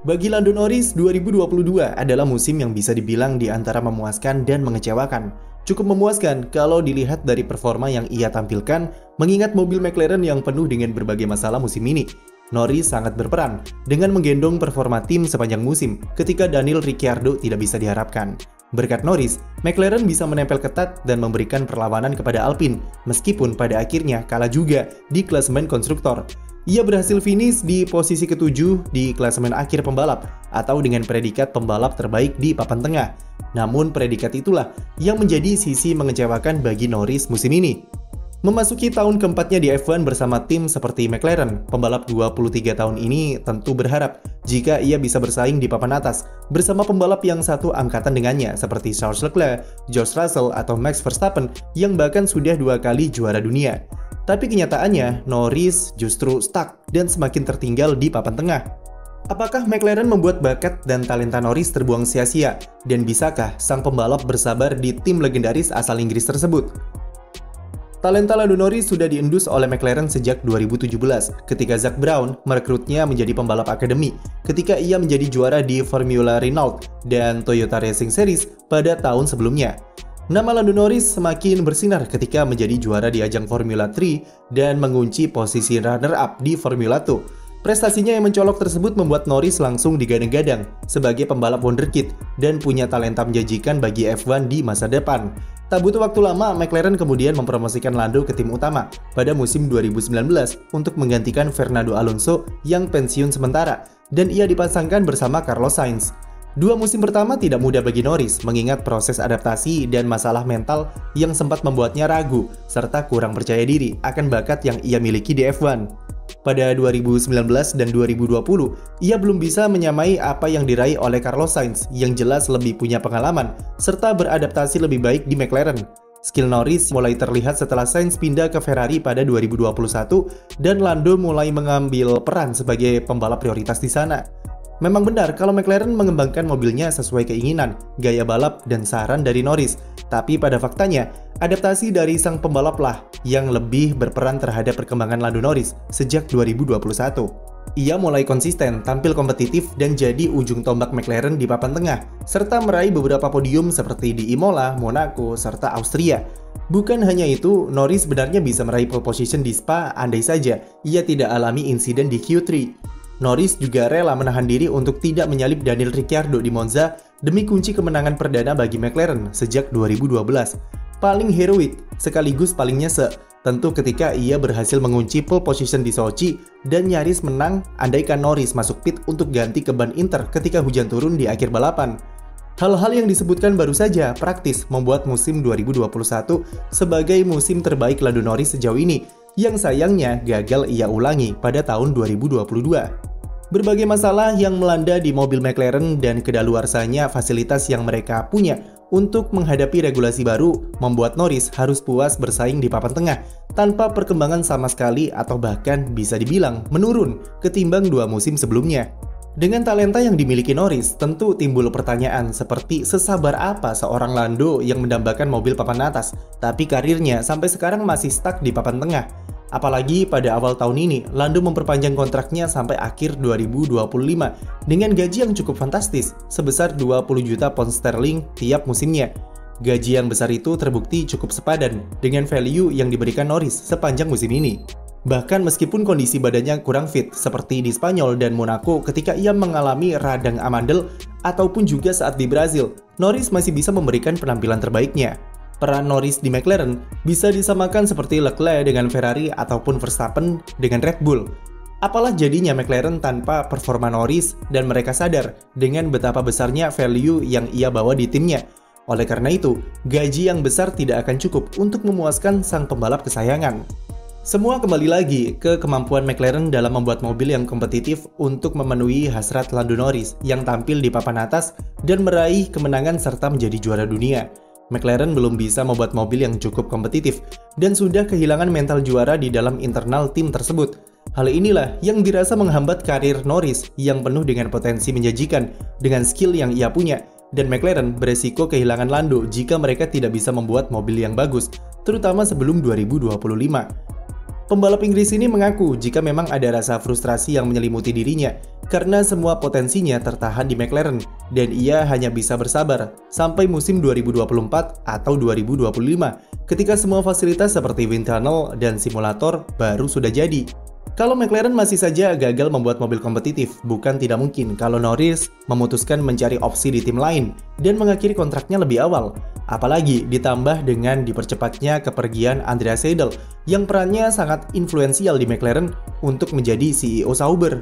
Bagi Lando Norris, 2022 adalah musim yang bisa dibilang di antara memuaskan dan mengecewakan. Cukup memuaskan kalau dilihat dari performa yang ia tampilkan, mengingat mobil McLaren yang penuh dengan berbagai masalah musim ini. Norris sangat berperan dengan menggendong performa tim sepanjang musim ketika Daniel Ricciardo tidak bisa diharapkan. Berkat Norris, McLaren bisa menempel ketat dan memberikan perlawanan kepada Alpine, meskipun pada akhirnya kalah juga di klasemen konstruktor. Ia berhasil finish di posisi ke-7 di klasemen akhir pembalap atau dengan predikat pembalap terbaik di papan tengah. Namun predikat itulah yang menjadi sisi mengecewakan bagi Norris musim ini. Memasuki tahun keempatnya di F1 bersama tim seperti McLaren, pembalap 23 tahun ini tentu berharap jika ia bisa bersaing di papan atas bersama pembalap yang satu angkatan dengannya seperti Charles Leclerc, George Russell, atau Max Verstappen yang bahkan sudah 2 kali juara dunia. Tapi kenyataannya, Norris justru stuck dan semakin tertinggal di papan tengah. Apakah McLaren membuat bakat dan talenta Norris terbuang sia-sia? Dan bisakah sang pembalap bersabar di tim legendaris asal Inggris tersebut? Talenta Lando Norris sudah diendus oleh McLaren sejak 2017, ketika Zak Brown merekrutnya menjadi pembalap akademi, ketika ia menjadi juara di Formula Renault dan Toyota Racing Series pada tahun sebelumnya. Nama Lando Norris semakin bersinar ketika menjadi juara di ajang Formula 3 dan mengunci posisi runner-up di Formula 2. Prestasinya yang mencolok tersebut membuat Norris langsung digadang-gadang sebagai pembalap wonderkid dan punya talenta menjanjikan bagi F1 di masa depan. Tak butuh waktu lama, McLaren kemudian mempromosikan Lando ke tim utama pada musim 2019 untuk menggantikan Fernando Alonso yang pensiun sementara, dan ia dipasangkan bersama Carlos Sainz. 2 musim pertama tidak mudah bagi Norris, mengingat proses adaptasi dan masalah mental yang sempat membuatnya ragu, serta kurang percaya diri akan bakat yang ia miliki di F1. Pada 2019 dan 2020, ia belum bisa menyamai apa yang diraih oleh Carlos Sainz, yang jelas lebih punya pengalaman, serta beradaptasi lebih baik di McLaren. Skill Norris mulai terlihat setelah Sainz pindah ke Ferrari pada 2021, dan Lando mulai mengambil peran sebagai pembalap prioritas di sana. Memang benar kalau McLaren mengembangkan mobilnya sesuai keinginan, gaya balap, dan saran dari Norris. Tapi pada faktanya, adaptasi dari sang pembalap lah yang lebih berperan terhadap perkembangan Lando Norris sejak 2021. Ia mulai konsisten, tampil kompetitif, dan jadi ujung tombak McLaren di papan tengah, serta meraih beberapa podium seperti di Imola, Monaco, serta Austria. Bukan hanya itu, Norris sebenarnya bisa meraih pole position di Spa andai saja ia tidak alami insiden di Q3. Norris juga rela menahan diri untuk tidak menyalip Daniel Ricciardo di Monza demi kunci kemenangan perdana bagi McLaren sejak 2012. Paling heroik sekaligus paling nyesek tentu ketika ia berhasil mengunci pole position di Sochi dan nyaris menang andaikan Norris masuk pit untuk ganti ke ban Inter ketika hujan turun di akhir balapan. Hal-hal yang disebutkan baru saja praktis membuat musim 2021 sebagai musim terbaik Lando Norris sejauh ini, yang sayangnya gagal ia ulangi pada tahun 2022. Berbagai masalah yang melanda di mobil McLaren dan kedaluarsanya fasilitas yang mereka punya untuk menghadapi regulasi baru membuat Norris harus puas bersaing di papan tengah tanpa perkembangan sama sekali atau bahkan bisa dibilang menurun ketimbang 2 musim sebelumnya. Dengan talenta yang dimiliki Norris, tentu timbul pertanyaan seperti sesabar apa seorang Lando yang mendambakan mobil papan atas, tapi karirnya sampai sekarang masih stuck di papan tengah. Apalagi pada awal tahun ini, Lando memperpanjang kontraknya sampai akhir 2025 dengan gaji yang cukup fantastis, sebesar 20 juta pound sterling tiap musimnya. Gaji yang besar itu terbukti cukup sepadan dengan value yang diberikan Norris sepanjang musim ini. Bahkan meskipun kondisi badannya kurang fit seperti di Spanyol dan Monaco ketika ia mengalami radang amandel ataupun juga saat di Brazil, Norris masih bisa memberikan penampilan terbaiknya. Peran Norris di McLaren bisa disamakan seperti Leclerc dengan Ferrari ataupun Verstappen dengan Red Bull. Apalah jadinya McLaren tanpa performa Norris, dan mereka sadar dengan betapa besarnya value yang ia bawa di timnya. Oleh karena itu, gaji yang besar tidak akan cukup untuk memuaskan sang pembalap kesayangan. Semua kembali lagi ke kemampuan McLaren dalam membuat mobil yang kompetitif untuk memenuhi hasrat Lando Norris yang tampil di papan atas dan meraih kemenangan serta menjadi juara dunia. McLaren belum bisa membuat mobil yang cukup kompetitif dan sudah kehilangan mental juara di dalam internal tim tersebut. Hal inilah yang dirasa menghambat karir Norris yang penuh dengan potensi menjanjikan dengan skill yang ia punya, dan McLaren beresiko kehilangan Lando jika mereka tidak bisa membuat mobil yang bagus, terutama sebelum 2025. Pembalap Inggris ini mengaku jika memang ada rasa frustrasi yang menyelimuti dirinya karena semua potensinya tertahan di McLaren dan ia hanya bisa bersabar sampai musim 2024 atau 2025 ketika semua fasilitas seperti wind tunnel dan simulator baru sudah jadi. Kalau McLaren masih saja gagal membuat mobil kompetitif, bukan tidak mungkin kalau Norris memutuskan mencari opsi di tim lain dan mengakhiri kontraknya lebih awal. Apalagi ditambah dengan dipercepatnya kepergian Andreas Seidl yang perannya sangat influensial di McLaren untuk menjadi CEO Sauber.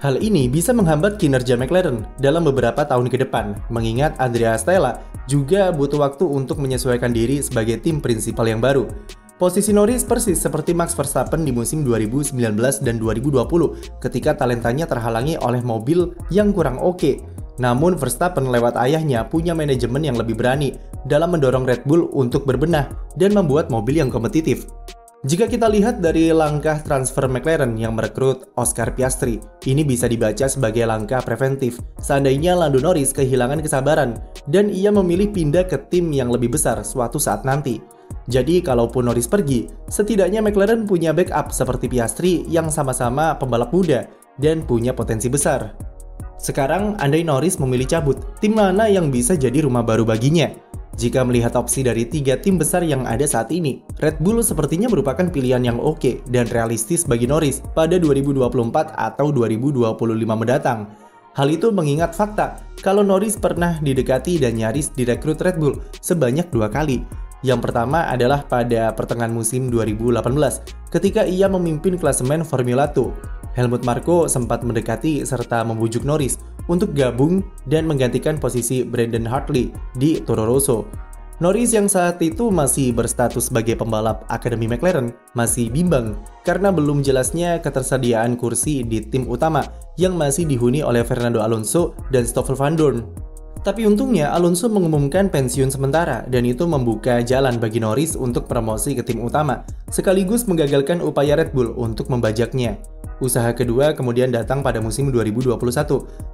Hal ini bisa menghambat kinerja McLaren dalam beberapa tahun ke depan, mengingat Andrea Stella juga butuh waktu untuk menyesuaikan diri sebagai tim prinsipal yang baru. Posisi Norris persis seperti Max Verstappen di musim 2019 dan 2020 ketika talentanya terhalangi oleh mobil yang kurang oke. Namun Verstappen lewat ayahnya punya manajemen yang lebih berani dalam mendorong Red Bull untuk berbenah dan membuat mobil yang kompetitif. Jika kita lihat dari langkah transfer McLaren yang merekrut Oscar Piastri, ini bisa dibaca sebagai langkah preventif seandainya Lando Norris kehilangan kesabaran dan ia memilih pindah ke tim yang lebih besar suatu saat nanti. Jadi kalaupun Norris pergi, setidaknya McLaren punya backup seperti Piastri yang sama-sama pembalap muda dan punya potensi besar. Sekarang andai Norris memilih cabut, tim mana yang bisa jadi rumah baru baginya? Jika melihat opsi dari 3 tim besar yang ada saat ini, Red Bull sepertinya merupakan pilihan yang oke dan realistis bagi Norris pada 2024 atau 2025 mendatang. Hal itu mengingat fakta kalau Norris pernah didekati dan nyaris direkrut Red Bull sebanyak 2 kali. Yang pertama adalah pada pertengahan musim 2018 ketika ia memimpin klasemen Formula 2. Helmut Marko sempat mendekati serta membujuk Norris untuk gabung dan menggantikan posisi Brandon Hartley di Toro Rosso. Norris yang saat itu masih berstatus sebagai pembalap Akademi McLaren masih bimbang karena belum jelasnya ketersediaan kursi di tim utama yang masih dihuni oleh Fernando Alonso dan Stoffel Vandoorne. Tapi untungnya Alonso mengumumkan pensiun sementara dan itu membuka jalan bagi Norris untuk promosi ke tim utama, sekaligus menggagalkan upaya Red Bull untuk membajaknya. Usaha kedua kemudian datang pada musim 2021,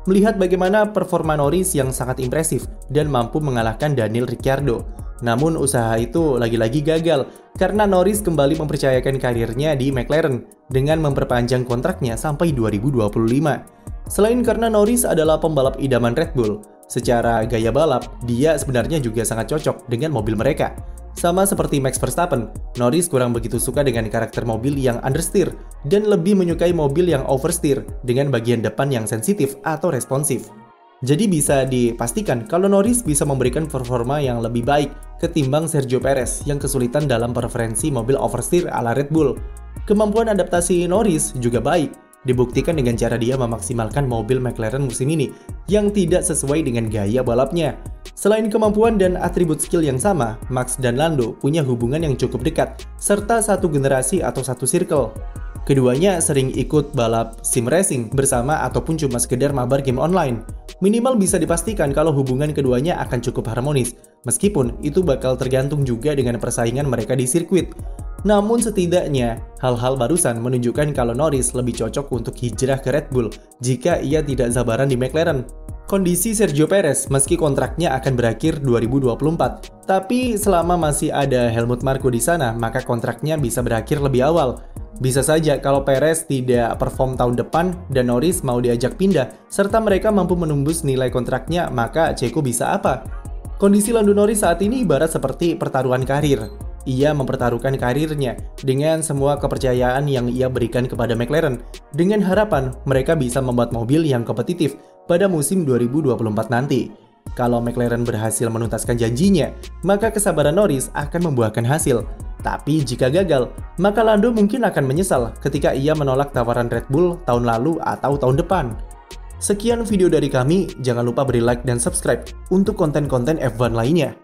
melihat bagaimana performa Norris yang sangat impresif dan mampu mengalahkan Daniel Ricciardo. Namun usaha itu lagi-lagi gagal karena Norris kembali mempercayakan karirnya di McLaren dengan memperpanjang kontraknya sampai 2025. Selain karena Norris adalah pembalap idaman Red Bull, secara gaya balap, dia sebenarnya juga sangat cocok dengan mobil mereka. Sama seperti Max Verstappen, Norris kurang begitu suka dengan karakter mobil yang understeer dan lebih menyukai mobil yang oversteer dengan bagian depan yang sensitif atau responsif. Jadi bisa dipastikan kalau Norris bisa memberikan performa yang lebih baik ketimbang Sergio Perez yang kesulitan dalam preferensi mobil oversteer ala Red Bull. Kemampuan adaptasi Norris juga baik, dibuktikan dengan cara dia memaksimalkan mobil McLaren musim ini yang tidak sesuai dengan gaya balapnya. Selain kemampuan dan atribut skill yang sama, Max dan Lando punya hubungan yang cukup dekat, serta satu generasi atau satu circle. Keduanya sering ikut balap sim racing bersama ataupun cuma sekedar mabar game online. Minimal bisa dipastikan kalau hubungan keduanya akan cukup harmonis, meskipun itu bakal tergantung juga dengan persaingan mereka di sirkuit. Namun setidaknya, hal-hal barusan menunjukkan kalau Norris lebih cocok untuk hijrah ke Red Bull jika ia tidak sabaran di McLaren. Kondisi Sergio Perez meski kontraknya akan berakhir 2024, tapi selama masih ada Helmut Marko di sana, maka kontraknya bisa berakhir lebih awal. Bisa saja kalau Perez tidak perform tahun depan dan Norris mau diajak pindah, serta mereka mampu menembus nilai kontraknya, maka Checo bisa apa? Kondisi Lando Norris saat ini ibarat seperti pertaruhan karir. Ia mempertaruhkan karirnya dengan semua kepercayaan yang ia berikan kepada McLaren, dengan harapan mereka bisa membuat mobil yang kompetitif pada musim 2024 nanti. Kalau McLaren berhasil menuntaskan janjinya, maka kesabaran Norris akan membuahkan hasil. Tapi jika gagal, maka Lando mungkin akan menyesal ketika ia menolak tawaran Red Bull tahun lalu atau tahun depan. Sekian video dari kami, jangan lupa beri like dan subscribe untuk konten-konten F1 lainnya.